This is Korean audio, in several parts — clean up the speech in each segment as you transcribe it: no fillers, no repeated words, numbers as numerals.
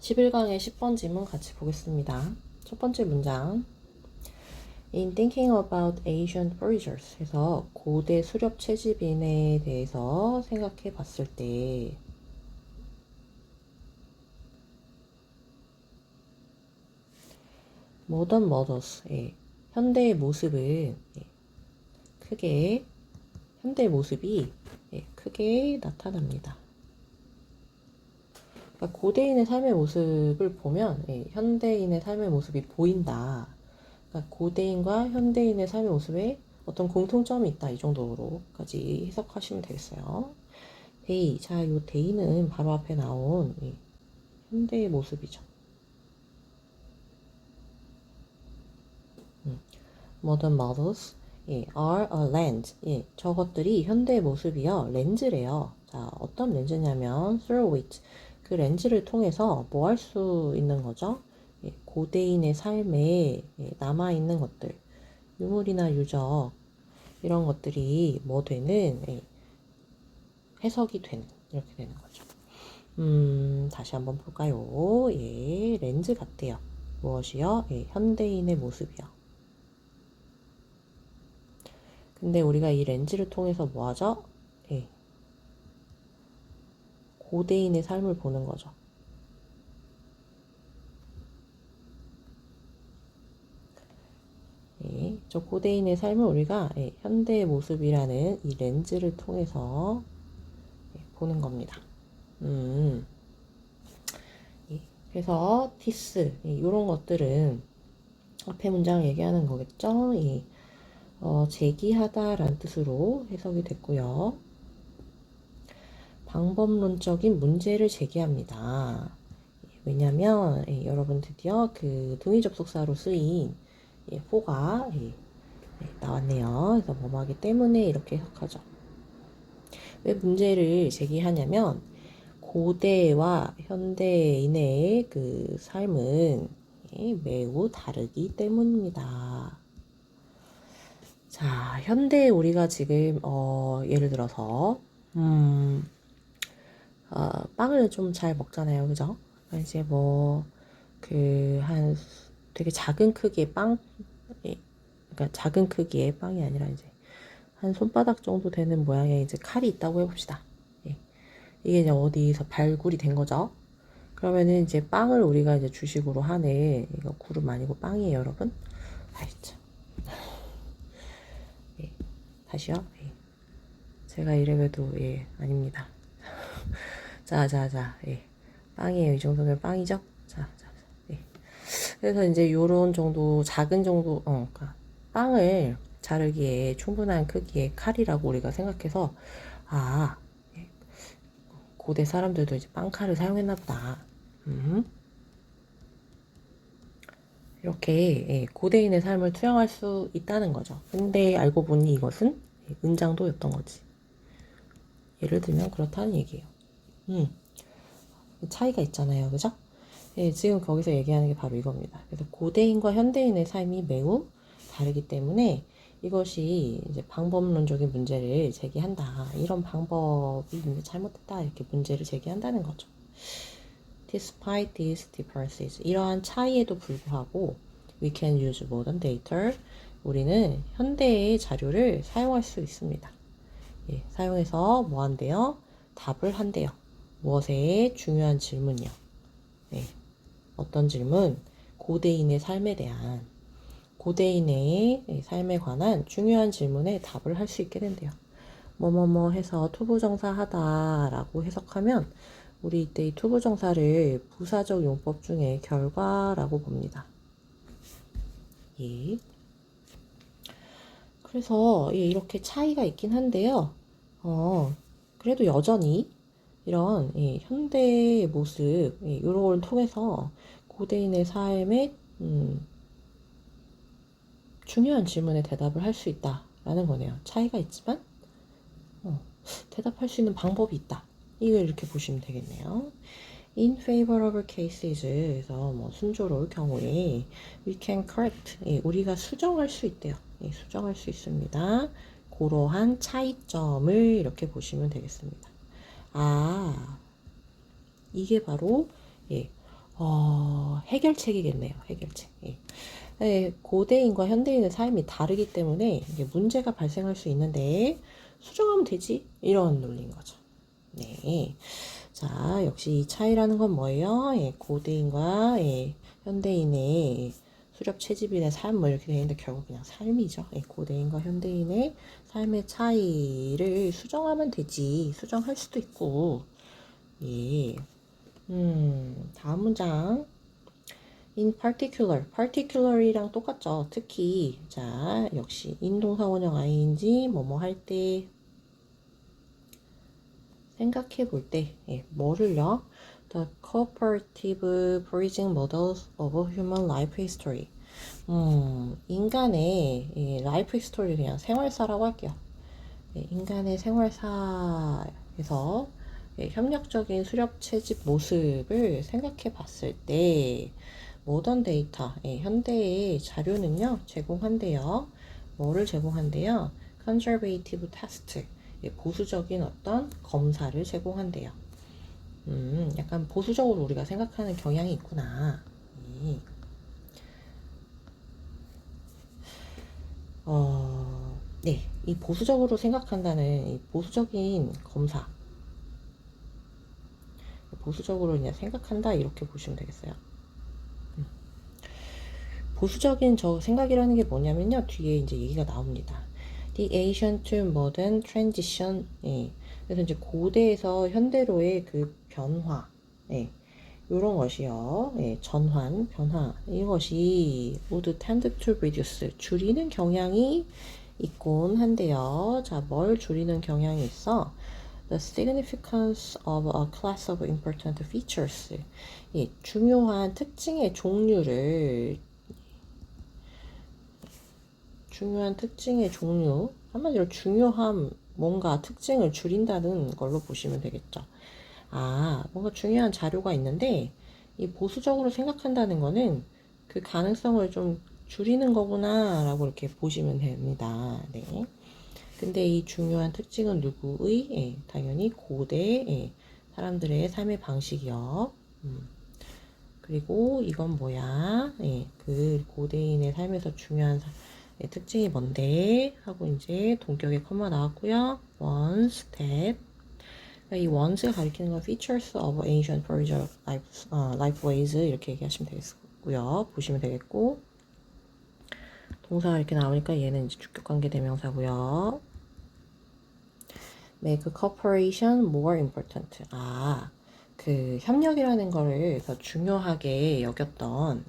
11강의 10번 지문 같이 보겠습니다. 첫 번째 문장. In thinking about ancient voyagers 해서 고대 수렵 채집인에 대해서 생각해 봤을 때 modern mothers, 현대의 모습은 크게 현대의 모습이 크게 나타납니다. 그러니까 고대인의 삶의 모습을 보면 현대인의 삶의 모습이 보인다. 그러니까 고대인과 현대인의 삶의 모습에 어떤 공통점이 있다. 이 정도로까지 해석하시면 되겠어요. 데이, 자, 요 데이는 바로 앞에 나온 현대의 모습이죠. Modern models are a lens. 저것들이 현대의 모습이요. 렌즈래요. 자, 어떤 렌즈냐면 through which 그 렌즈를 통해서 뭐 할 수 있는 거죠? 고대인의 삶에 남아있는 것들, 유물이나 유적, 이런 것들이 뭐 되는, 해석이 되는, 이렇게 되는 거죠. 다시 한번 볼까요? 렌즈 같대요. 무엇이요? 현대인의 모습이요. 근데 우리가 이 렌즈를 통해서 뭐 하죠? 고대인의 삶을 보는 거죠. 저 고대인의 삶을 우리가 현대의 모습이라는 이 렌즈를 통해서 보는 겁니다. 그래서 티스 이런 것들은 앞에 문장을 얘기하는 거겠죠. 제기하다라는 뜻으로 해석이 됐고요. 방법론적인 문제를 제기합니다. 왜냐면 여러분 드디어 그 동의 접속사로 쓰인 for가 나왔네요. 그래서 뭐뭐하기 때문에 이렇게 해석하죠. 왜 문제를 제기하냐면 고대와 현대인의 그 삶은 매우 다르기 때문입니다. 자, 현대에 우리가 지금 예를 들어서 빵을 좀 잘 먹잖아요, 그죠? 이제 뭐 그 한 되게 작은 크기의 빵, 그러니까 작은 크기의 빵이 아니라 이제 한 손바닥 정도 되는 모양의 이제 칼이 있다고 해봅시다. 이게 이제 어디서 발굴이 된 거죠. 그러면은 이제 빵을 우리가 이제 주식으로 하네. 이거 구름 아니고 빵이에요, 여러분. 아이 참. 다시요. 제가 이래봬도 아닙니다. 자, 빵이에요. 이 정도면 빵이죠? 자. 그래서 이제 요런 정도, 작은 정도, 그러니까 빵을 자르기에 충분한 크기의 칼이라고 우리가 생각해서, 고대 사람들도 이제 빵칼을 사용했나 보다. 이렇게 고대인의 삶을 투영할 수 있다는 거죠. 근데 알고 보니 이것은 은장도였던 거지. 예를 들면 그렇다는 얘기예요. 차이가 있잖아요. 그죠? 지금 거기서 얘기하는 게 바로 이겁니다. 그래서 고대인과 현대인의 삶이 매우 다르기 때문에 이것이 이제 방법론적인 문제를 제기한다. 이런 방법이 잘못됐다. 이렇게 문제를 제기한다는 거죠. Despite these differences, 이러한 차이에도 불구하고 we can use modern data. 우리는 현대의 자료를 사용할 수 있습니다. 사용해서 뭐 한대요? 답을 한대요. 무엇에? 중요한 질문이요. 어떤 질문? 고대인의 삶에 대한, 고대인의 삶에 관한 중요한 질문에 답을 할 수 있게 된대요. 뭐뭐뭐 해서 투부정사하다라고 해석하면 우리 이때 이 투부정사를 부사적 용법 중에 결과라고 봅니다. 그래서 이렇게 차이가 있긴 한데요. 그래도 여전히 이런 현대의 모습 이런 걸 통해서 고대인의 삶에 중요한 질문에 대답을 할 수 있다라는 거네요. 차이가 있지만 대답할 수 있는 방법이 있다. 이걸 이렇게 보시면 되겠네요. In favorable cases, 그래서 뭐 순조로울 경우에 we can correct, 우리가 수정할 수 있대요. 수정할 수 있습니다. 그러한 차이점을 이렇게 보시면 되겠습니다. 이게 바로 해결책이겠네요. 해결책. 예. 네, 고대인과 현대인의 삶이 다르기 때문에 이게 문제가 발생할 수 있는데 수정하면 되지? 이런 논리인 거죠. 네. 자, 역시 이 차이라는 건 뭐예요? 예, 고대인과 현대인의 수렵 채집인의 삶 뭐 이렇게 되는데 결국 그냥 삶이죠. 예, 고대인과 현대인의 삶의 차이를 수정하면 되지. 수정할 수도 있고. 예. 다음 문장. In particular, particular이랑 똑같죠. 특히, 자, 역시 인동사 원형 ing 뭐뭐 할 때, 생각해 볼 때, 뭐를요? The cooperative bridging models of human life history. 인간의 라이프 히스토리 그냥 생활사라고 할게요. 인간의 생활사에서 협력적인 수렵 채집 모습을 생각해 봤을 때 모던 데이터, 현대의 자료는요 제공한대요. 뭐를 제공한대요? conservative test, 보수적인 어떤 검사를 제공한대요. 약간 보수적으로 우리가 생각하는 경향이 있구나. 네, 이 보수적으로 생각한다는 이 보수적인 검사, 보수적으로 그냥 생각한다 이렇게 보시면 되겠어요. 보수적인 저 생각이라는 게 뭐냐면요, 뒤에 이제 얘기가 나옵니다. The ancient to modern transition. 그래서 이제 고대에서 현대로의 그 변화, 이런 것이요. 전환, 변화. 이것이 would tend to reduce, 줄이는 경향이 있곤 한데요. 자, 뭘 줄이는 경향이 있어? The significance of a class of important features. 중요한 특징의 종류, 한마디로 중요한 뭔가 특징을 줄인다는 걸로 보시면 되겠죠. 뭔가 중요한 자료가 있는데, 이 보수적으로 생각한다는 거는 그 가능성을 좀 줄이는 거구나, 라고 이렇게 보시면 됩니다. 네. 근데 이 중요한 특징은 누구의? 당연히 고대 사람들의 삶의 방식이요. 그리고 이건 뭐야? 그 고대인의 삶에서 중요한 특징이 뭔데? 하고 이제 동격에 컴마 나왔고요. once, that. 이 once가 가리키는 건 features of ancient Persian life ways 이렇게 얘기하시면 되겠고요. 보시면 되겠고. 동사가 이렇게 나오니까 얘는 이제 주격관계 대명사고요. make cooperation more important. 그 협력이라는 거를 더 중요하게 여겼던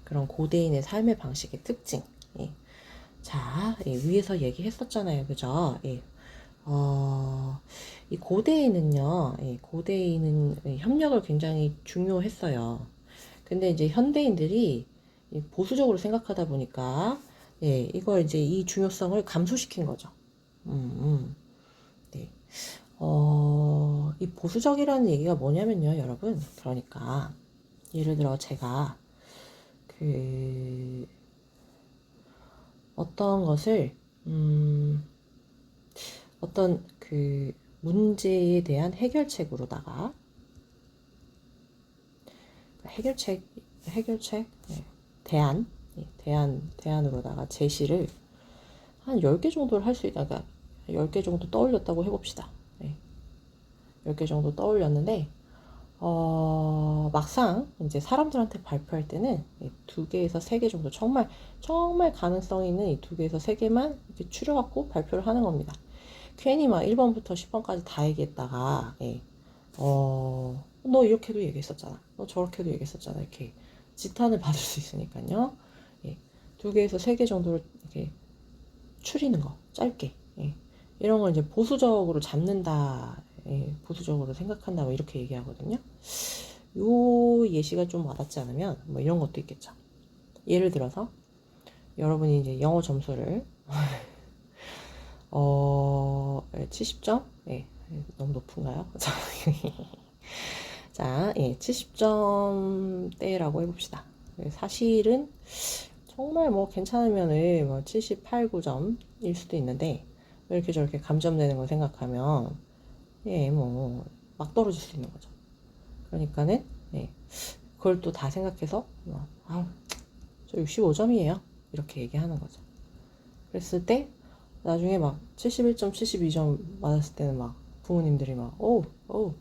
그런 고대인의 삶의 방식의 특징. 자, 위에서 얘기했었잖아요. 그죠? 이 고대인은요, 고대인은 협력을 굉장히 중요했어요. 근데 이제 현대인들이 보수적으로 생각하다 보니까, 이걸 이제 이 중요성을 감소시킨 거죠. 네. 이 보수적이라는 얘기가 뭐냐면요, 여러분. 그러니까, 예를 들어 제가, 어떤 것을, 어떤 그 문제에 대한 해결책으로다가, 해결책, 대안으로다가 제시를 한 10개 정도를 할 수 있다. 그러니까 10개 정도 떠올렸다고 해봅시다. 10개 정도 떠올렸는데, 막상 이제 사람들한테 발표할 때는 2개에서 3개 정도 정말 가능성이 있는 이 2개에서 3개만 이렇게 추려갖고 발표를 하는 겁니다. 괜히 막 1번부터 10번까지 다 얘기했다가, 너 이렇게도 얘기했었잖아. 너 저렇게도 얘기했었잖아. 이렇게 지탄을 받을 수 있으니까요. 2개에서 3개 정도를 이렇게 추리는 거, 짧게. 이런 걸 이제 보수적으로 잡는다. 보수적으로 생각한다. 뭐 이렇게 얘기하거든요. 요 예시가 좀 와닿지 않으면 뭐 이런 것도 있겠죠. 예를 들어서 여러분이 이제 영어 점수를 70점? 너무 높은가요? 자, 70점대라고 해봅시다. 사실은 정말 뭐 괜찮으면은 뭐 78, 9점일 수도 있는데 이렇게 저렇게 감점되는 걸 생각하면 뭐 막 떨어질 수 있는 거죠. 그러니까는 그걸 또 다 생각해서 저 65점이에요 이렇게 얘기하는 거죠. 그랬을 때 나중에 막 71점, 72점 맞았을 때는 막 부모님들이 막 너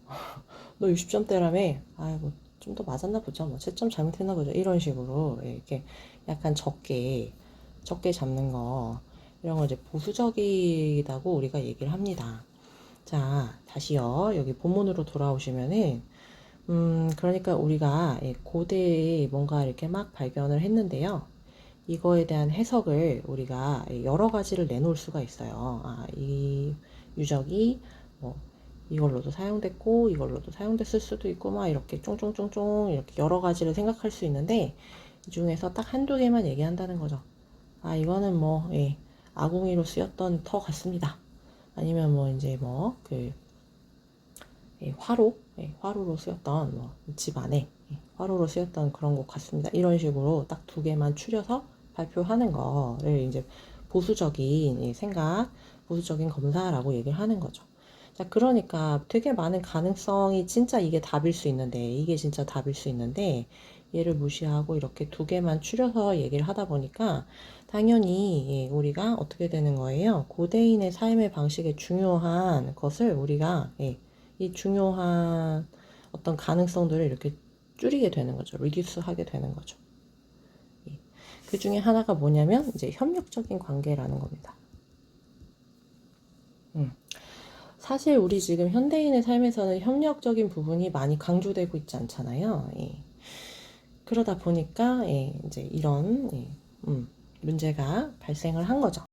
60점대라며 아이고 좀 더 맞았나 보죠, 뭐 채점 잘못했나 보죠, 이런 식으로 이렇게 약간 적게 잡는 거, 이런 거 이제 보수적이다고 우리가 얘기를 합니다. 자, 다시요. 여기 본문으로 돌아오시면은 그러니까 우리가 고대에 뭔가 이렇게 막 발견을 했는데요. 이거에 대한 해석을 우리가 여러 가지를 내놓을 수가 있어요. 이 유적이 뭐 이걸로도 사용됐고 이걸로도 사용됐을 수도 있고 막 이렇게 쫑쫑쫑쫑 이렇게 여러 가지를 생각할 수 있는데, 이 중에서 딱 한두 개만 얘기한다는 거죠. 이거는 뭐 아궁이로 쓰였던 터 같습니다. 아니면 뭐 이제 화로로 쓰였던 집 안에 화로로 쓰였던 그런 곳 같습니다. 이런 식으로 딱 두 개만 추려서 발표하는 거를 이제 보수적인 생각, 보수적인 검사라고 얘기를 하는 거죠. 자, 그러니까 되게 많은 가능성이 진짜 이게 답일 수 있는데, 이게 진짜 답일 수 있는데, 얘를 무시하고 이렇게 두 개만 추려서 얘기를 하다 보니까 당연히 우리가 어떻게 되는 거예요? 고대인의 삶의 방식의 중요한 것을 우리가 이 중요한 어떤 가능성들을 이렇게 줄이게 되는 거죠. 리듀스 하게 되는 거죠. 그 중에 하나가 뭐냐면 이제 협력적인 관계라는 겁니다. 사실 우리 지금 현대인의 삶에서는 협력적인 부분이 많이 강조되고 있지 않잖아요. 그러다 보니까 이제 이런 문제가 발생을 한 거죠.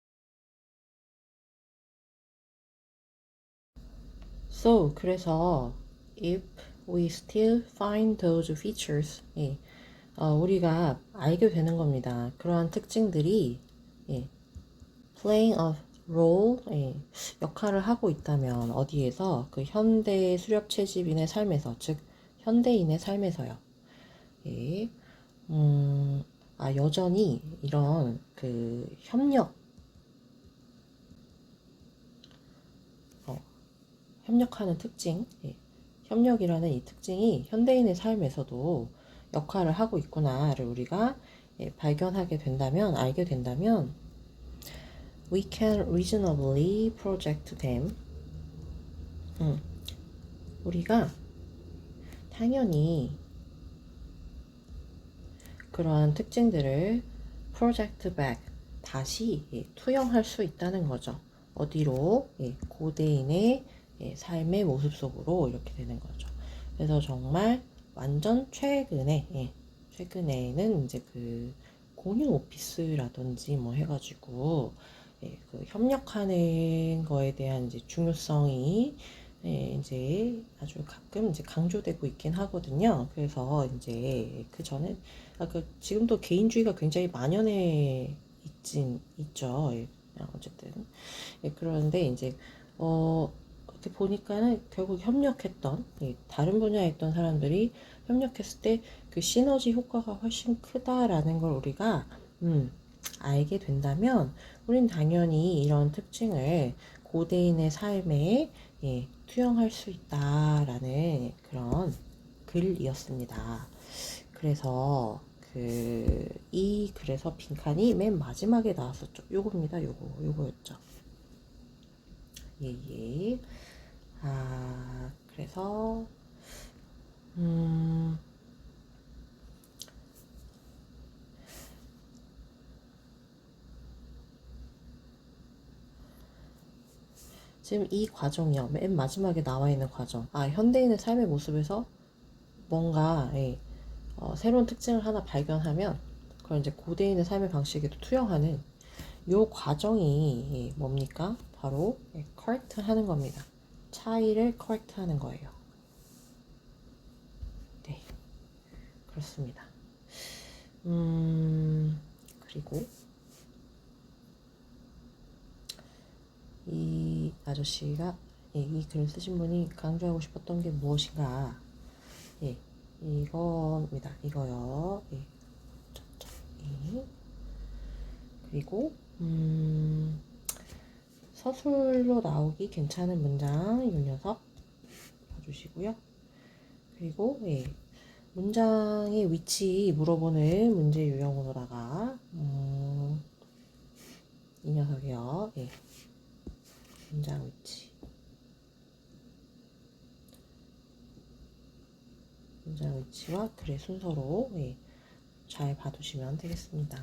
So, 그래서 if we still find those features, 우리가 알게 되는 겁니다. 그러한 특징들이 playing a role, 역할을 하고 있다면 어디에서? 그 현대 수렵 채집인의 삶에서, 즉 현대인의 삶에서요. 여전히 이런 그 협력하는 특징, 협력이라는 이 특징이 현대인의 삶에서도 역할을 하고 있구나를 우리가 발견하게 된다면, 알게 된다면, we can reasonably project them. 우리가 당연히 그러한 특징들을 project back, 다시 투영할 수 있다는 거죠. 어디로? 고대인의 삶의 모습 속으로 이렇게 되는 거죠. 그래서 정말 완전 최근에는 이제 그 공유 오피스라든지 뭐 해가지고 그 협력하는 거에 대한 이제 중요성이 이제 아주 가끔 이제 강조되고 있긴 하거든요. 그래서 이제 그 전에 지금도 개인주의가 굉장히 만연해 있죠. 어쨌든 그런데 이제 이렇게 보니까는 결국 협력했던 다른 분야에 있던 사람들이 협력했을 때 그 시너지 효과가 훨씬 크다라는 걸 우리가 알게 된다면, 우린 당연히 이런 특징을 고대인의 삶에 투영할 수 있다라는 그런 글이었습니다. 그래서 그래서 빈칸이 맨 마지막에 나왔었죠. 요겁니다. 요거였죠. 예. 그래서 지금 이 과정이요. 맨 마지막에 나와 있는 과정. 현대인의 삶의 모습에서 뭔가 새로운 특징을 하나 발견하면 그걸 이제 고대인의 삶의 방식에도 투영하는 요 과정이 뭡니까? 바로 커렉트 하는 겁니다. 차이를 커렉트 하는 거예요. 네, 그렇습니다. 그리고 이 아저씨가 이 글을 쓰신 분이 강조하고 싶었던 게 무엇인가? 이겁니다. 이거요. 그리고 서술로 나오기 괜찮은 문장 이 녀석 봐주시고요. 그리고 문장의 위치 물어보는 문제 유형으로다가 이 녀석이요. 예. 문장 위치. 문장 위치와 글의 순서로 예. 잘 봐두시면 되겠습니다.